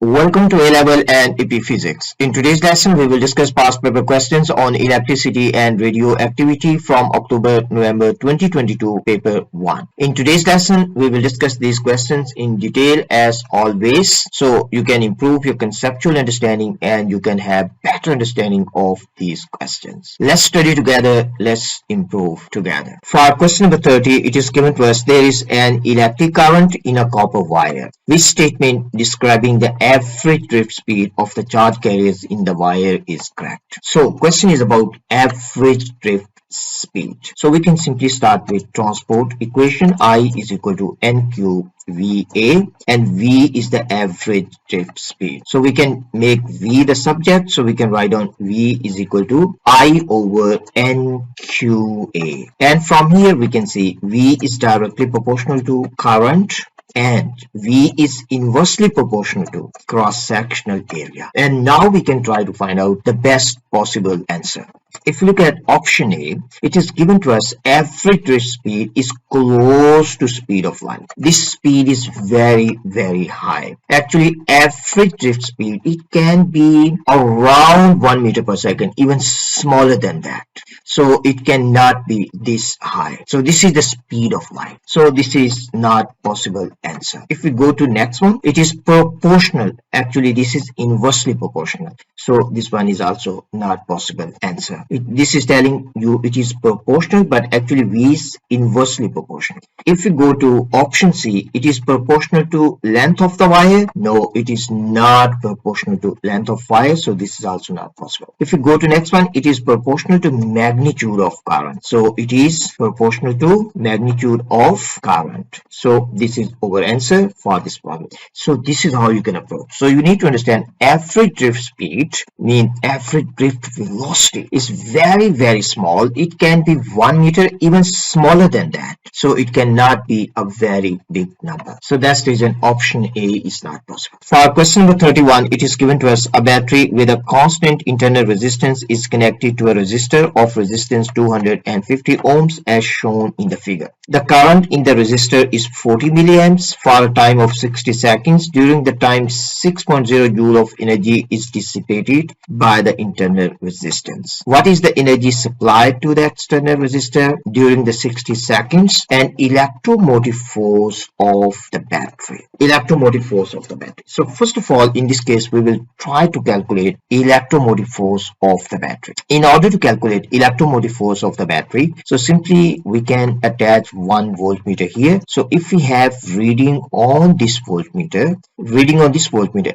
Welcome to A-Level and EP Physics. In today's lesson, we will discuss past paper questions on electricity and radioactivity from October-November 2022, paper 1. In today's lesson, we will discuss these questions in detail as always, so you can improve your conceptual understanding and you can have better understanding of these questions. Let's study together, let's improve together. For question number 30, it is given to us there is an electric current in a copper wire. Which statement describing the average drift speed of the charge carriers in the wire is correct? So question is about average drift speed. So we can simply start with transport equation. I is equal to NQ VA and V is the average drift speed. So we can make V the subject. So we can write down V is equal to I over NQA. And from here we can see V is directly proportional to current and V is inversely proportional to cross-sectional area. And now we can try to find out the best possible answer. If you look at option A, it is given to us average drift speed is close to speed of light. This speed is very, very high. Actually, average drift speed, it can be around 1 meter per second, even smaller than that. So it cannot be this high. So this is the speed of light. So this is not possible answer. If we go to next one, it is proportional. Actually, this is inversely proportional. So this one is also not possible answer. This is telling you it is proportional, but actually V is inversely proportional. If we go to option C, it is proportional to length of the wire. No, it is not proportional to length of wire. So this is also not possible. If we go to next one, it is proportional to magnitude of current. So it is proportional to magnitude of current. So this is our answer for this problem. So this is how you can approach. So you need to understand average drift speed means average drift velocity is very, very small. It can be 1 meter, even smaller than that. So it cannot be a very big number. So that's the reason option A is not possible. For question number 31, it is given to us a battery with a constant internal resistance is connected to a resistor of resistance 250 ohms as shown in the figure. The current in the resistor is 40 milliamps for a time of 60 seconds. During the time 6.0 joule of energy is dissipated by the internal resistance. What is the energy supplied to the external resistor during the 60 seconds? And electromotive force of the battery. Electromotive force of the battery. So first of all, in this case, we will try to calculate electromotive force of the battery. In order to calculate electromotive force of the battery, so simply we can attach one voltmeter here. So if we have reading on this voltmeter,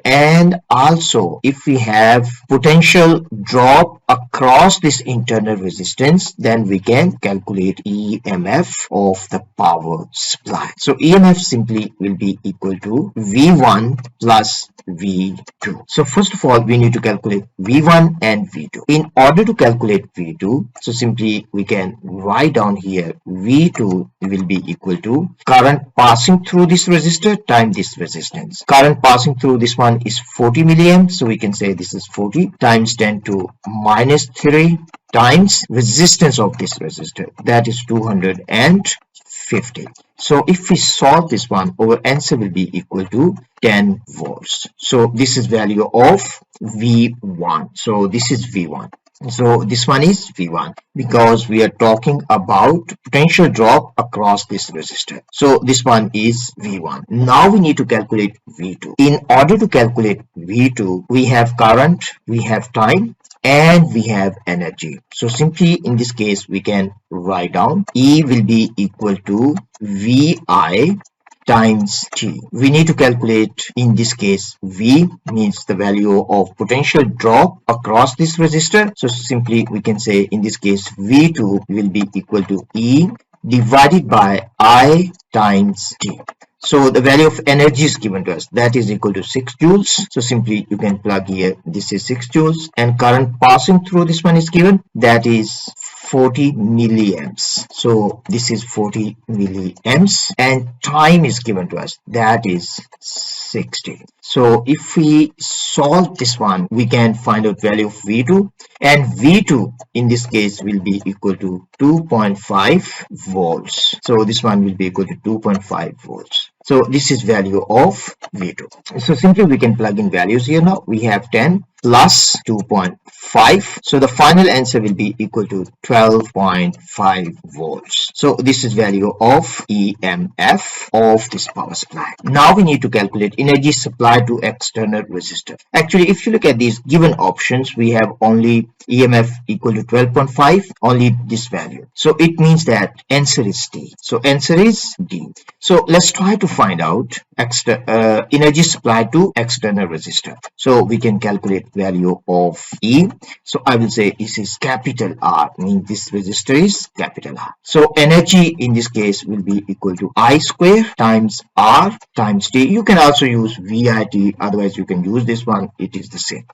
and also if we have potential drop across this internal resistance, then we can calculate EMF of the power supply. So EMF simply will be equal to V1 plus V2. So first of all, we need to calculate V1 and V2. In order to calculate V2, so simply we can write down here V2 will be equal to current passing through this resistor times this resistance. Current passing through this one is 40 milliamps. So we can say this is 40 times 10 to minus 3 times resistance of this resistor. That is 250. So if we solve this one, our answer will be equal to 10 volts. So this is value of V1. So this is V1. So this one is V1 because we are talking about potential drop across this resistor. So this one is V1. Now we need to calculate V2. In order to calculate V2, we have current, we have time, and we have energy. So simply in this case, we can write down E will be equal to VI times T. We need to calculate in this case V means the value of potential drop across this resistor. So simply we can say in this case V2 will be equal to E divided by I times T. So the value of energy is given to us, that is equal to 6 joules. So simply you can plug here, this is 6 joules, and current passing through this one is given, that is 40 milliamps. So this is 40 milliamps, and time is given to us, that is 60. So if we solve this one, we can find out value of V2, and V2 in this case will be equal to 2.5 volts. So this one will be equal to 2.5 volts. So this is value of V2. So simply we can plug in values here now. We have 10 plus 2.5. So the final answer will be equal to 12.5 volts. So this is value of EMF of this power supply. Now we need to calculate energy supply to external resistor. Actually, if you look at these given options, we have only EMF equal to 12.5, only this value. So it means that answer is D. So answer is D. So let's try to find out energy supply to external resistor. So we can calculate value of E. So I will say this is capital R, means this resistor is capital R. So energy in this case will be equal to I square times R times T. You can also use VIT, otherwise you can use this one, it is the same.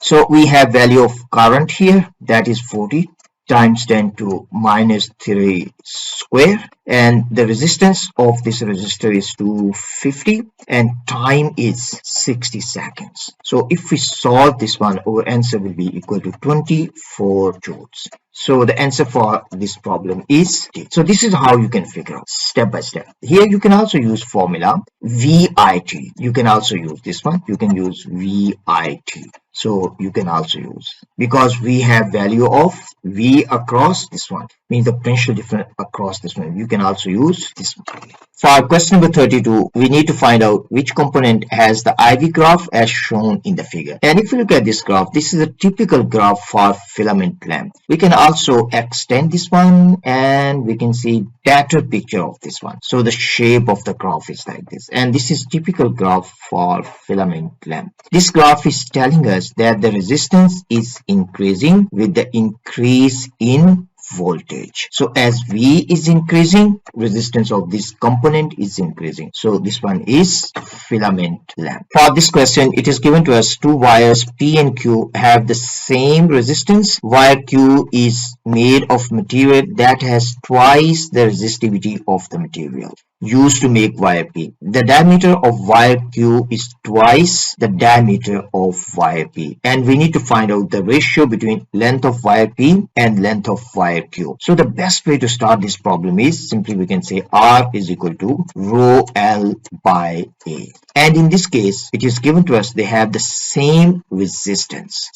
So we have value of current here, that is 40 times 10 to minus 3 square, and the resistance of this resistor is 250 and time is 60 seconds. So if we solve this one, our answer will be equal to 24 joules. So the answer for this problem is D. So this is how you can figure out step by step. Here you can also use formula VIT. You can also use this one. You can use VIT. So you can also use, because we have value of V across this one, means the potential difference across this one. You can also use this one. For question number 32, we need to find out which component has the IV graph as shown in the figure. And if you look at this graph, this is a typical graph for filament lamp. We can also extend this one and we can see better picture of this one. So the shape of the graph is like this, and this is typical graph for filament lamp. This graph is telling us that the resistance is increasing with the increase in voltage. So as V is increasing, resistance of this component is increasing. So this one is filament lamp. For this question, it is given to us two wires P and Q have the same resistance. Wire Q is made of material that has twice the resistivity of the material used to make wire P. The diameter of wire Q is twice the diameter of wire P, and we need to find out the ratio between length of wire P and length of wire Q. So the best way to start this problem is simply we can say R is equal to rho L by A. And in this case, it is given to us they have the same resistance.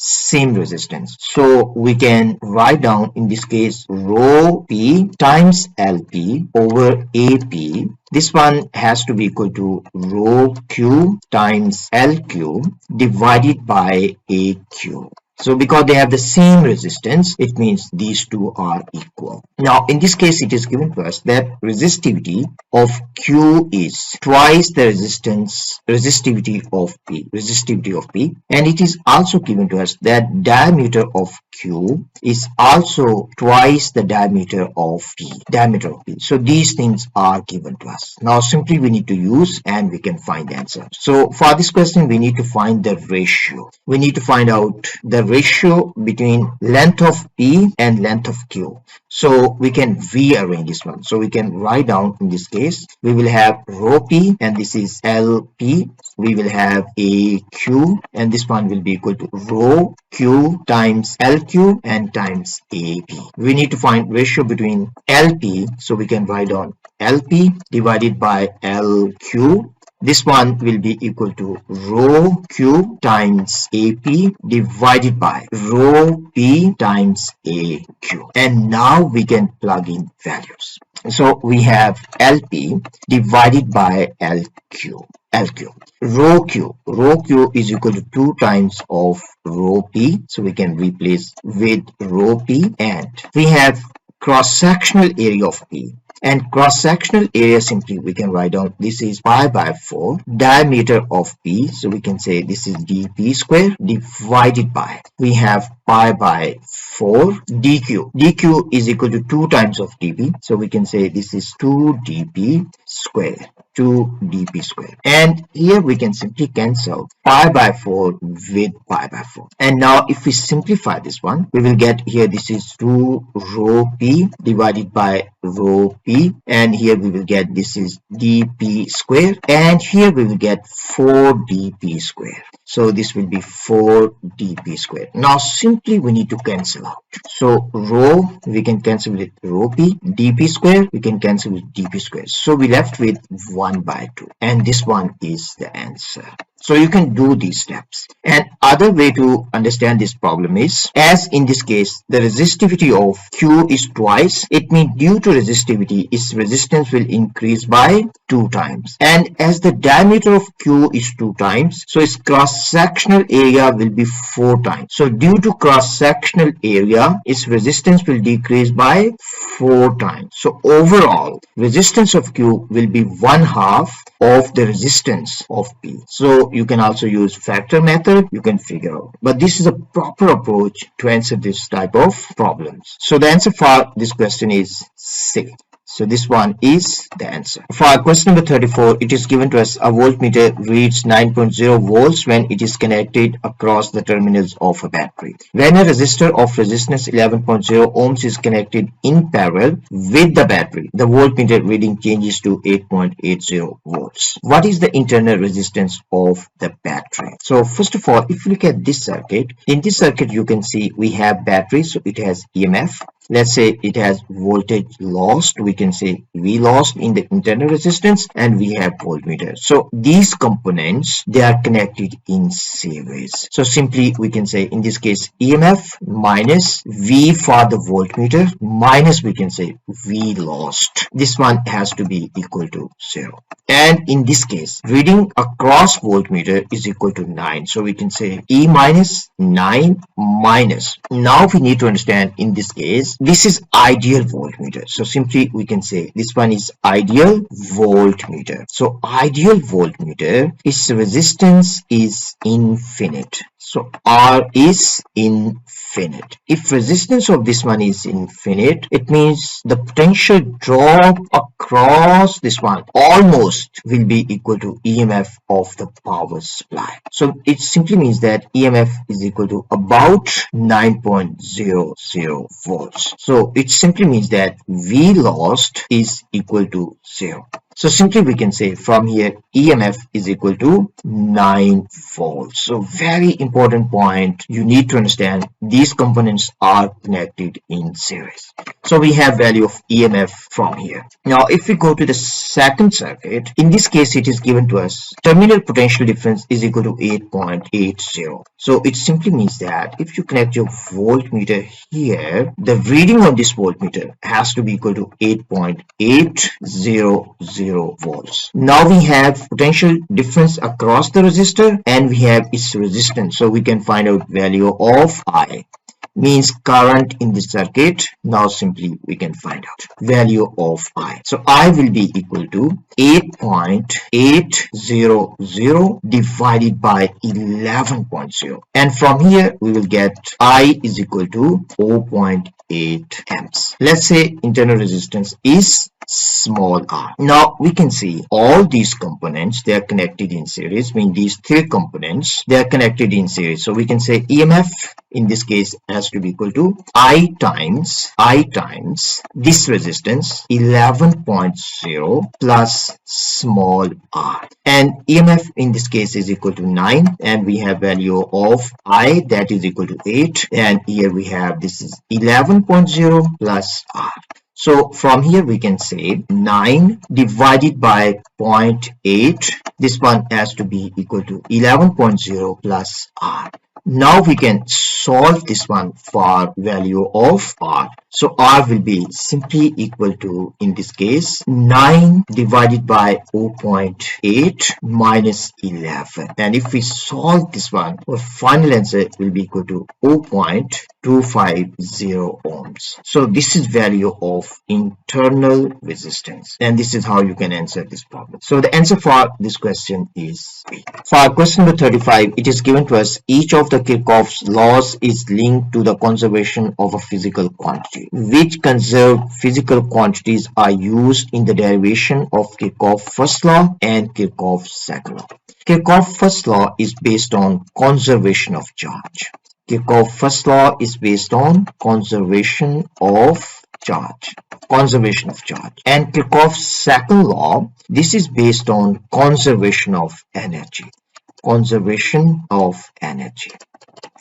So we can write down in this case rho P times LP over AP. This one has to be equal to rho Q times LQ divided by AQ. So because they have the same resistance, it means these two are equal. Now in this case, it is given to us that resistivity of Q is twice the resistivity of P, and it is also given to us that diameter of Q is also twice the diameter of P. So these things are given to us. Now simply we need to use and we can find the answer. So for this question, we need to find the ratio. We need to find out the ratio between length of P and length of Q. So we can rearrange this one. So we can write down in this case, we will have rho P and this is LP. We will have AQ and this one will be equal to rho Q times LQ and times AP. We need to find ratio between LP. So we can write down LP divided by LQ. This one will be equal to rho Q times AP divided by rho P times AQ. And now we can plug in values. So we have LP divided by LQ. Rho Q is equal to 2 times of rho P. So we can replace with rho P, and we have cross-sectional area of P. And cross-sectional area, simply we can write down this is pi by 4 diameter of P. So we can say this is dP square divided by, we have pi by 4 dQ. dQ is equal to 2 times of dP. So we can say this is 2 dP square. And here we can simply cancel pi by 4 with pi by 4. And now if we simplify this one, we will get here this is 2 rho P divided by rho P, and here we will get this is dP square, and here we will get 4 dP square. So this will be 4 dP square. Now simply we need to cancel out. So rho we can cancel with rho P, dP square we can cancel with dP square. So we left with 1 by 2, and this one is the answer. So you can do these steps. And other way to understand this problem is, as in this case, the resistivity of Q is twice. It means due to resistivity, its resistance will increase by 2 times. And as the diameter of Q is 2 times, so its cross-sectional area will be 4 times. So due to cross-sectional area, its resistance will decrease by 4 times. So overall, resistance of Q will be 1/2 of the resistance of P. So you can also use factor method, you can figure out. But this is a proper approach to answer this type of problems. So the answer for this question is C. So this one is the answer. For question number 34, it is given to us a voltmeter reads 9.0 volts when it is connected across the terminals of a battery. When a resistor of resistance 11.0 ohms is connected in parallel with the battery, the voltmeter reading changes to 8.80 volts. What is the internal resistance of the battery? So first of all, if you look at this circuit, in this circuit you can see we have battery, so it has EMF. Let's say it has voltage lost, we can say V lost in the internal resistance, and we have voltmeter. So these components, they are connected in series. So simply we can say in this case EMF minus V for the voltmeter minus we can say V lost. This one has to be equal to 0. And in this case, reading across voltmeter is equal to 9. So we can say E minus 9 minus. Now we need to understand in this case, this is ideal voltmeter. So simply we can say this one is ideal voltmeter. So ideal voltmeter, its resistance is infinite. So R is infinite. If resistance of this one is infinite, it means the potential drop across this one almost will be equal to EMF of the power supply. So it simply means that EMF is equal to about 9.00 volts. So it simply means that V lost is equal to 0. So simply we can say from here EMF is equal to 9 volts. So very important point, you need to understand these components are connected in series. So we have value of EMF from here. Now if we go to the second circuit, in this case it is given to us terminal potential difference is equal to 8.80. So it simply means that if you connect your voltmeter here, the reading on this voltmeter has to be equal to 8.800 volts. Now we have potential difference across the resistor and we have its resistance. So we can find out value of I. Means current in this circuit. Now simply we can find out value of I. So I will be equal to 8.800 divided by 11.0, and from here we will get I is equal to 0.8 amps. Let's say internal resistance is small r. Now we can see all these components, they are connected in series, mean these three components, they are connected in series. So we can say EMF in this case has to be equal to I times this resistance 11.0 plus small r, and EMF in this case is equal to 9, and we have value of I that is equal to 8, and here we have this is 11.0 plus r. So from here we can say 9 divided by 0.8, this one has to be equal to 11.0 plus r. Now we can solve this one for value of r. So r will be simply equal to, in this case, 9 divided by 0.8 minus 11. And if we solve this one, our final answer will be equal to 0.250 ohms. So this is value of internal resistance. And this is how you can answer this problem. So the answer for this question is B. For question number 35, it is given to us each of the Kirchhoff's laws is linked to the conservation of a physical quantity. Which conserved physical quantities are used in the derivation of Kirchhoff's first law and Kirchhoff's second law? Kirchhoff's first law is based on conservation of charge. Kirchhoff's first law is based on conservation of charge. And Kirchhoff's second law, this is based on conservation of energy.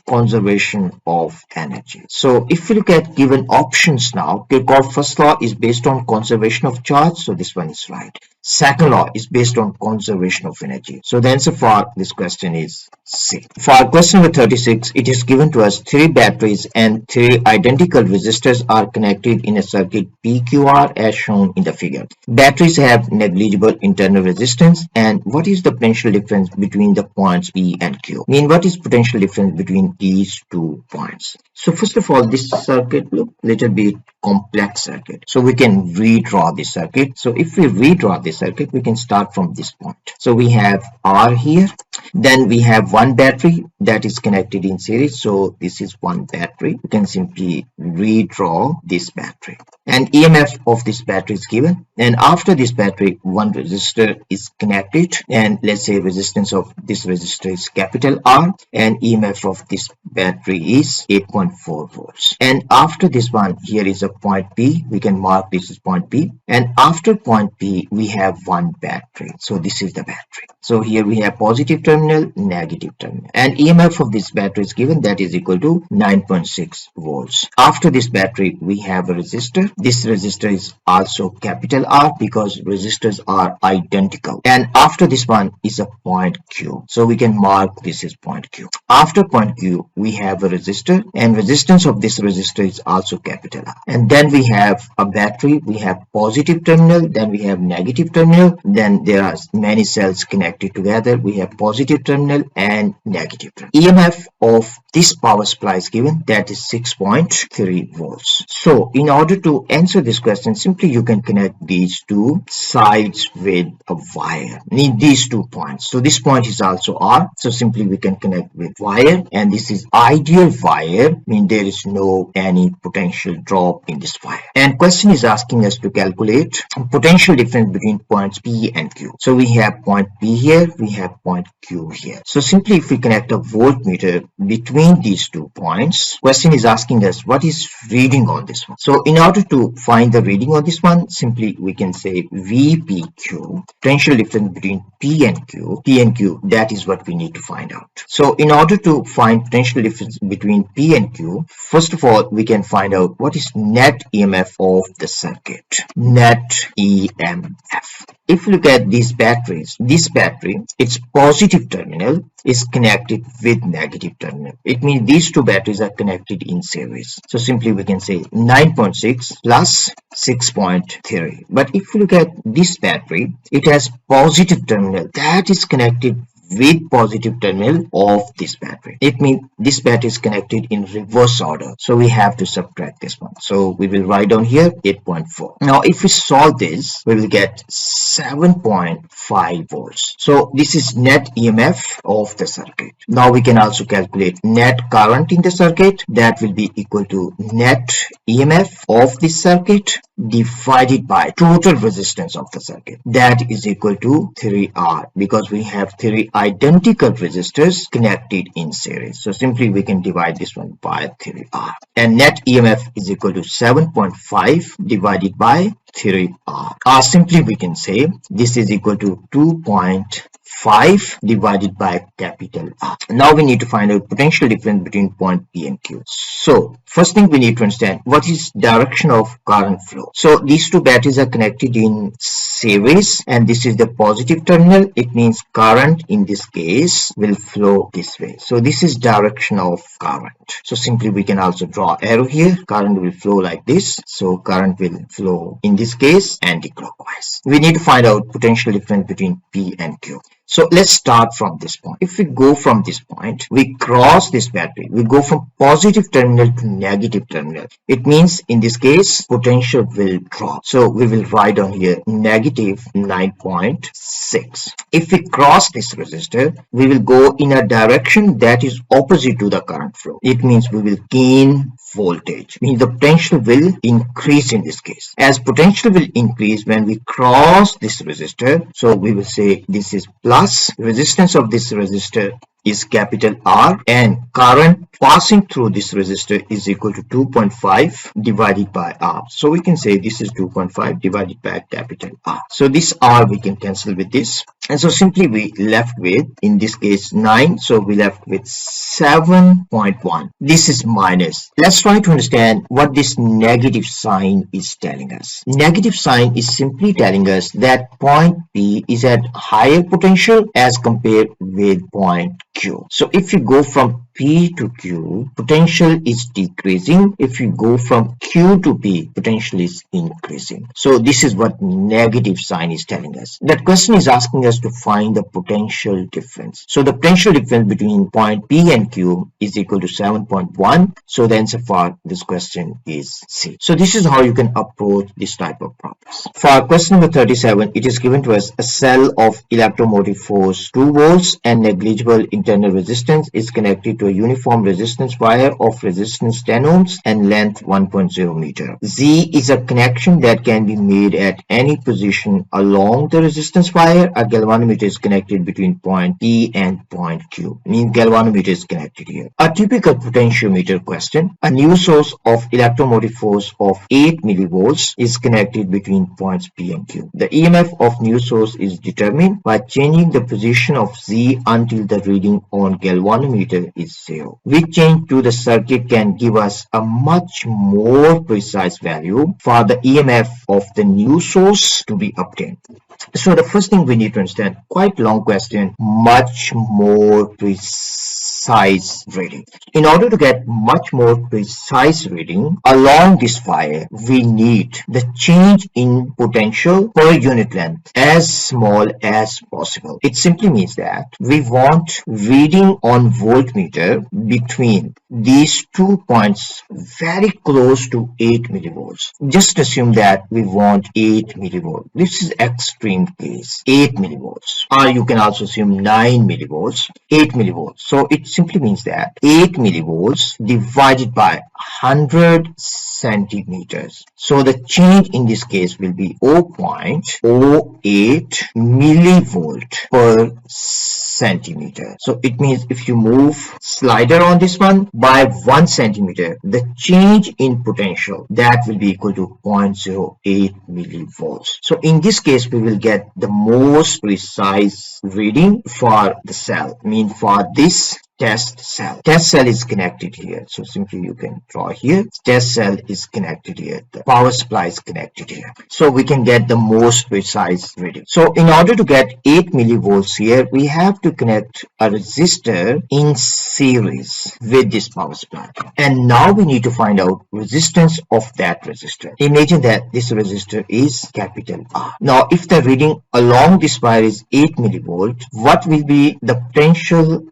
conservation of energy. So if we look at given options now, Kirchhoff's first law is based on conservation of charge, so this one is right. Second law is based on conservation of energy. So the answer for this question is C. For question number 36, it is given to us 3 batteries and 3 identical resistors are connected in a circuit PQR as shown in the figure. Batteries have negligible internal resistance, and what is the potential difference between the points P and Q? What is potential difference between these 2 points? So first of all, this circuit look little bit complex circuit. So we can redraw this circuit. So if we redraw this circuit, we can start from this point. So we have R here. Then we have one battery that is connected in series. So this is one battery. You can simply redraw this battery. And EMF of this battery is given. And after this battery, one resistor is connected. And let's say resistance of this resistor is capital R. And EMF of this battery is 8.4 volts. And after this one, here is a point P. We can mark this as point P. And after point P, we have one battery. So this is the battery. So here we have positive terminal, negative terminal. And EMF of this battery is given, that is equal to 9.6 volts. After this battery, we have a resistor. This resistor is also capital R because resistors are identical. And after this one is a point Q. So we can mark this as point Q. After point Q, we have a resistor, and resistance of this resistor is also capital R. And then we have a battery. We have positive terminal, then we have negative terminal. Then there are many cells connected together. We have positive terminal and negative terminal. EMF of this power supply is given, that is 6.3 volts. So in order to answer this question, simply you can connect these two sides with a wire. Need these 2 points. So this point is also R. So simply we can connect with wire, and this is ideal wire, there is no any potential drop in this wire. And question is asking us to calculate potential difference between points P and Q. So we have point P here, we have point Q here. So simply if we connect a voltmeter between these 2 points, question is asking us what is reading on this one. So in order to find the reading on this one, simply we can say VPQ, potential difference between P and Q, that is what we need to find out. So in order to find potential difference between P and Q, first of all, we can find out what is net EMF of the circuit. Net EMF. If you look at these batteries, this battery, its positive terminal is connected with negative terminal. It means these 2 batteries are connected in series. So simply we can say 9.6 plus 6.3. But if you look at this battery, it has positive terminal that is connected with positive terminal of this battery. It means this battery is connected in reverse order. So we have to subtract this one. So we will write down here 8.4. Now if we solve this, we will get 7.5 volts. So this is net EMF of the circuit. Now we can also calculate net current in the circuit. That will be equal to net EMF of this circuit divided by total resistance of the circuit. That is equal to 3R because we have 3 identical resistors connected in series. So simply we can divide this one by 3R. And net EMF is equal to 7.5 divided by 3R. Or simply we can say this is equal to 2.5 divided by capital R. Now we need to find out potential difference between point P and Q. So first thing we need to understand what is direction of current flow. So these 2 batteries are connected in series, and this is the positive terminal. It means current in this case will flow this way. So this is direction of current. So simply we can also draw arrow here. Current will flow like this. So current will flow in this case anti-clockwise. We need to find out potential difference between P and Q. So let's start from this point. If we go from this point, we cross this battery. We go from positive terminal to negative terminal. It means in this case, potential will drop. So we will write down here negative 9.6. If we cross this resistor, we will go in a direction that is opposite to the current flow. It means we will gain voltage. Means the potential will increase in this case. As potential will increase when we cross this resistor, so we will say this is plus resistance of this resistor is capital R, and current passing through this resistor is equal to 2.5 divided by R. So we can say this is 2.5 divided by capital R. So this R we can cancel with this, and so simply we left with, in this case, 9. So we left with 7.1. This is minus. Let's try to understand what this negative sign is telling us. Negative sign is simply telling us that point P is at higher potential as compared with point Q. So if you go from P to Q, potential is decreasing. If you go from Q to P, potential is increasing. So this is what negative sign is telling us. That question is asking us to find the potential difference. So the potential difference between point P and Q is equal to 7.1. So the answer for this question is C. So this is how you can approach this type of problems. For question number 37, it is given to us a cell of electromotive force 2 volts and negligible internal resistance is connected to a uniform resistance wire of resistance 10 ohms and length 1.0 meter. Z is a connection that can be made at any position along the resistance wire. A galvanometer is connected between point P and point Q. Means galvanometer is connected here. A typical potentiometer question. A new source of electromotive force of 8 millivolts is connected between points P and Q. The EMF of new source is determined by changing the position of Z until the reading on galvanometer is 0. Which change to the circuit can give us a much more precise value for the EMF of the new source to be obtained. So the first thing we need to understand, quite long question, much more precise reading. In order to get much more precise reading along this wire, we need the change in potential per unit length as small as possible. It simply means that we want reading on voltmeter between these 2 points very close to 8 millivolts. Just assume that we want 8 millivolts. This is extreme case, 8 millivolts. Or you can also assume 9 millivolts, 8 millivolts. So it simply means that 8 millivolts divided by 100 centimeters. So the change in this case will be 0.08 millivolt per centimeter. So it means if you move slider on this one by 1 centimeter, the change in potential that will be equal to 0.08 millivolts. So in this case, we will get the most precise reading for the cell, mean for this test cell. Test cell is connected here. So simply you can draw here. Test cell is connected here. The power supply is connected here. So we can get the most precise reading. So in order to get 8 millivolts here, we have to connect a resistor in series with this power supply. And now we need to find out resistance of that resistor. Imagine that this resistor is capital R. Now if the reading along this wire is 8 millivolt, what will be the potential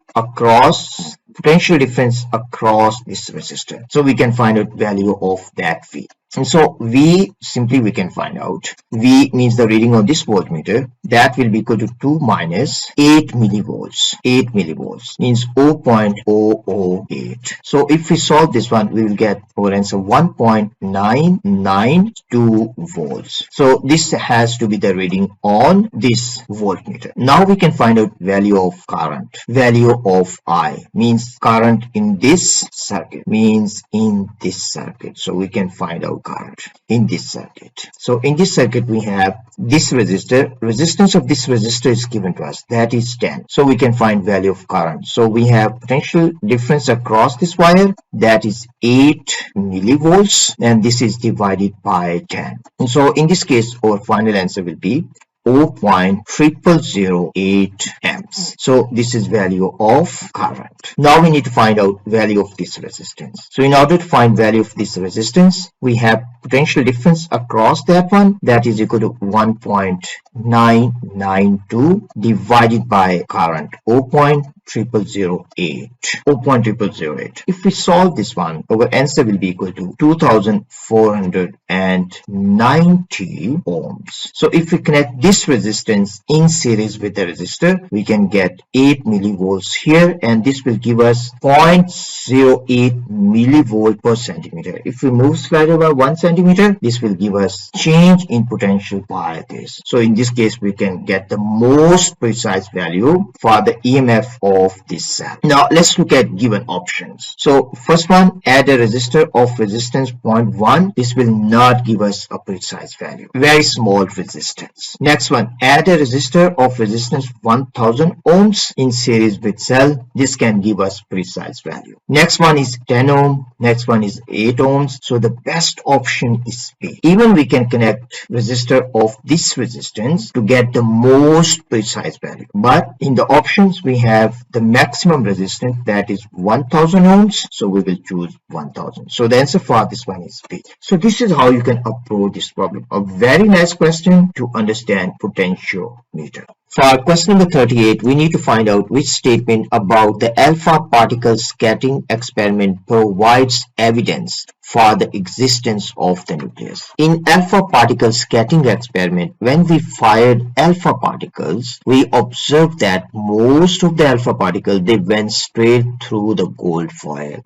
difference across this resistor? So we can find out value of that V. And so V, simply we can find out V means the reading of this voltmeter, that will be equal to 2 minus 8 millivolts. 8 millivolts means 0.008. So if we solve this one, we will get our answer 1.992 volts. So this has to be the reading on this voltmeter. Now we can find out value of current. Value of I means current in this circuit, means in this circuit. So we can find out current in this circuit. So in this circuit we have this resistor. Resistance of this resistor is given to us, that is 10. So we can find value of current. So we have potential difference across this wire, that is 8 millivolts, and this is divided by 10. And so in this case our final answer will be 0.0008 amps. So this is value of current. Now we need to find out value of this resistance. So in order to find value of this resistance, we have potential difference across that one, that is equal to 1.992 divided by current 0.0008. If we solve this one, our answer will be equal to 2490 ohms. So if we connect this resistance in series with the resistor, we can get 8 millivolts here, and this will give us 0.08 millivolt per centimeter. If we move slider by 1 centimeter, this will give us change in potential by this. So in this case, we can get the most precise value for the EMF of of this cell. Now let's look at given options. So first one, add a resistor of resistance 0.1. This will not give us a precise value, very small resistance. Next one, add a resistor of resistance 1000 ohms in series with cell. This can give us precise value. Next one is 10 ohm. Next one is 8 ohms. So the best option is B. Even we can connect resistor of this resistance to get the most precise value. But in the options we have the maximum resistance, that is 1000 ohms. So we will choose 1000. So the answer for this one is B. So this is how you can approach this problem. A very nice question to understand potentiometer. For question number 38, we need to find out which statement about the alpha particle scattering experiment provides evidence for the existence of the nucleus. In alpha particle scattering experiment, when we fired alpha particles, we observed that most of the alpha particles, they went straight through the gold foil.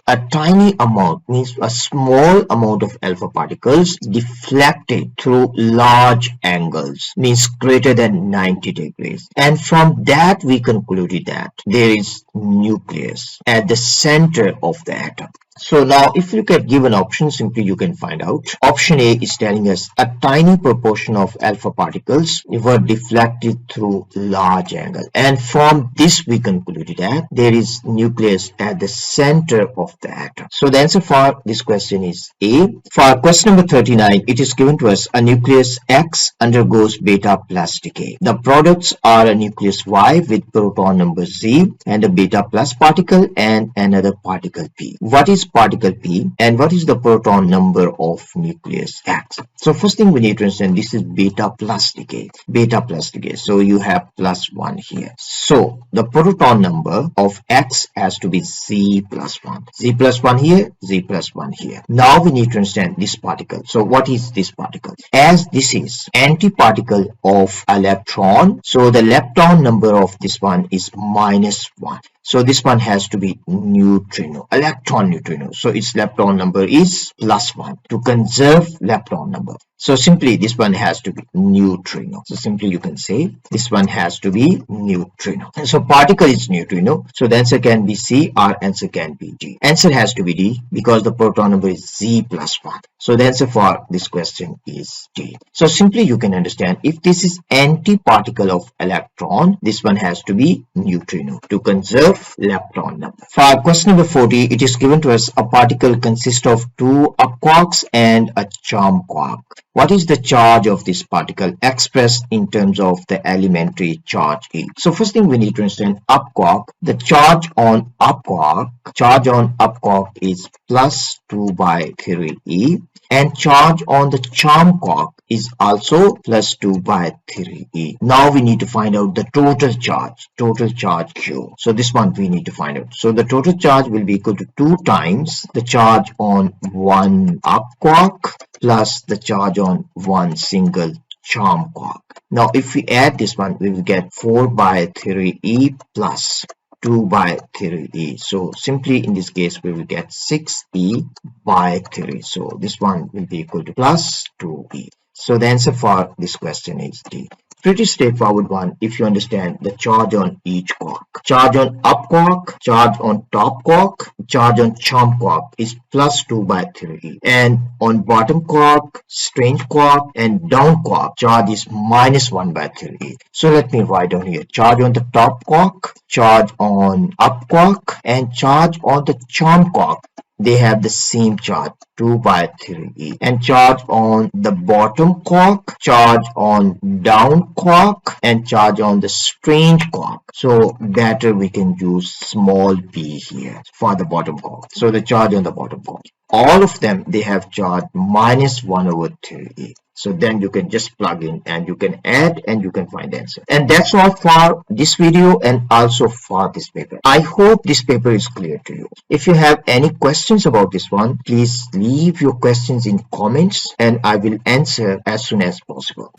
A tiny amount, means a small amount of alpha particles deflected through large angles, means greater than 90 degrees. And from that we concluded that there is nucleus at the center of the atom. So now if you look at given options, simply you can find out. Option A is telling us a tiny proportion of alpha particles were deflected through large angle. And from this we concluded that there is nucleus at the center of the atom. So the answer for this question is A. For question number 39, it is given to us a nucleus X undergoes beta plus decay. The products are a nucleus Y with proton number Z and a beta plus particle and another particle P. What is particle P and what is the proton number of nucleus X? So first thing we need to understand, this is beta plus decay. Beta plus decay. So you have plus 1 here. So the proton number of X has to be Z plus 1. Z plus 1 here, Z plus 1 here. Now we need to understand this particle. So what is this particle? As this is antiparticle of electron, so the lepton number of this one is -1. So this one has to be neutrino, electron neutrino. So its lepton number is +1 to conserve lepton number. So simply this one has to be neutrino. So simply you can say this one has to be neutrino. And so particle is neutrino. So the answer can be C, or answer can be D. Answer has to be D because the proton number is Z plus 1. So the answer for this question is D. So simply you can understand, if this is antiparticle of electron, this one has to be neutrino to conserve lepton number. For question number 40, it is given to us a particle consists of 2 up quarks and a charm quark. What is the charge of this particle expressed in terms of the elementary charge E? So first thing we need to understand, up quark, the charge on up quark is +2 by 3e, and charge on the charm quark is also +2 by 3e. Now we need to find out the total charge Q. So this one we need to find out. So the total charge will be equal to 2 times the charge on one up quark plus the charge on one single charm quark. Now if we add this one, we will get 4 by 3e plus 2 by 3e. So simply in this case we will get 6e by 3. So this one will be equal to +2e. So the answer for this question is D. Pretty straightforward one if you understand the charge on each quark. Charge on up quark, charge on top quark, charge on charm quark is +2 by 3e. And on bottom quark, strange quark and down quark, charge is -1 by 3e. So let me write down here. Charge on the top quark, charge on up quark and charge on the charm quark. They have the same charge, 2 by 3e. And charge on the bottom quark, charge on down quark, and charge on the strange quark. So better we can use small p here for the bottom quark. So the charge on the bottom quark. All of them, they have charge -1/3e. So then you can just plug in and you can add and you can find the answer. And that's all for this video and also for this paper. I hope this paper is clear to you. If you have any questions about this one, please leave your questions in comments and I will answer as soon as possible.